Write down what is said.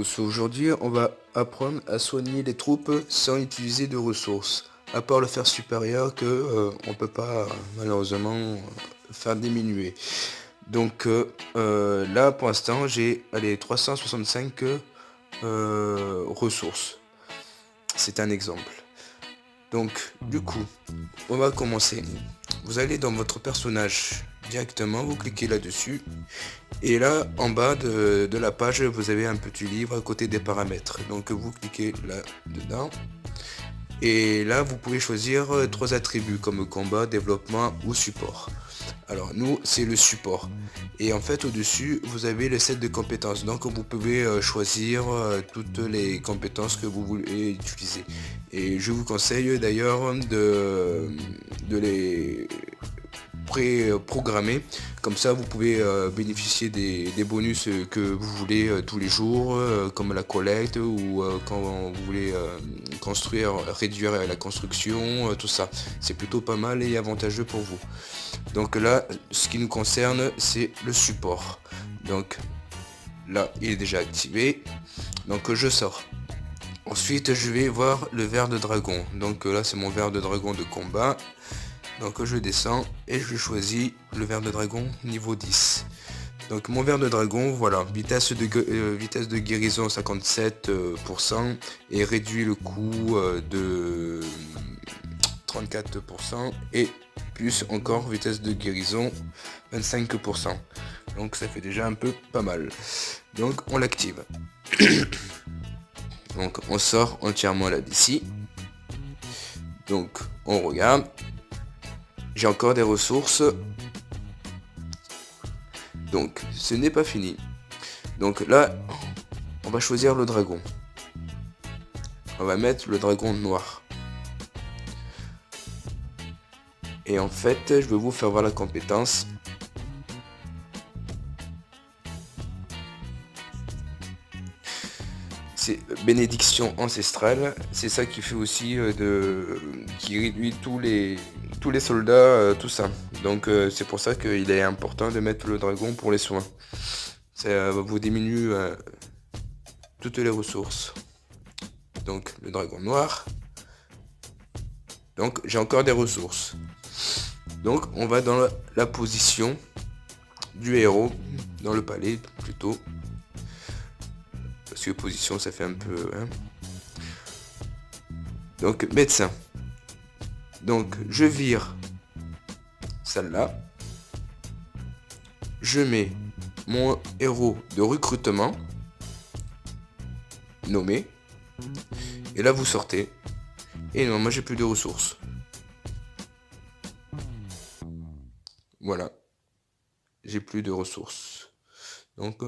tous, aujourd'hui on va apprendre à soigner les troupes sans utiliser de ressources, à part le fer supérieur que on peut pas malheureusement faire diminuer. Donc là pour l'instant j'ai 365 ressources, c'est un exemple. Donc du coup on va commencer. Vous allez dans votre personnage directement, vous cliquez là-dessus. Et là, en bas de la page, vous avez un petit livre à côté des paramètres. Donc vous cliquez là-dedans. Et là, vous pouvez choisir trois attributs comme combat, développement ou support. Alors nous, c'est le support. Et en fait, au-dessus, vous avez le set de compétences. Donc vous pouvez choisir toutes les compétences que vous voulez utiliser. Et je vous conseille d'ailleurs de les pré-programmé, comme ça vous pouvez bénéficier des bonus que vous voulez tous les jours, comme la collecte ou quand vous voulez construire, réduire la construction, tout ça. C'est plutôt pas mal et avantageux pour vous. Donc là, ce qui nous concerne, c'est le support. Donc là, il est déjà activé. Donc je sors. Ensuite, je vais voir le ver de dragon. Donc là, c'est mon ver de dragon de combat. Donc je descends et je choisis le ver de dragon niveau 10. Donc mon ver de dragon, voilà, vitesse de guérison 57% et réduit le coût de 34% et plus encore vitesse de guérison 25%. Donc ça fait déjà un peu pas mal. Donc on l'active. Donc on sort entièrement là d'ici. Donc on regarde. J'ai encore des ressources. Donc ce n'est pas fini. Donc là, on va choisir le dragon. On va mettre le dragon noir. Et en fait, je vais vous faire voir la compétence. C'est bénédiction ancestrale. C'est ça qui fait aussi qui réduit tous les soldats, tout ça. Donc c'est pour ça qu'il est important de mettre le dragon pour les soins. Ça vous diminue toutes les ressources. Donc le dragon noir. Donc j'ai encore des ressources. Donc on va dans la position du héros, dans le palais plutôt. Parce que position ça fait un peu... Hein. Donc médecin. Donc je vire celle-là. Je mets mon héros de recrutement nommé. Et là vous sortez. Et non, moi j'ai plus de ressources. Voilà. J'ai plus de ressources. Donc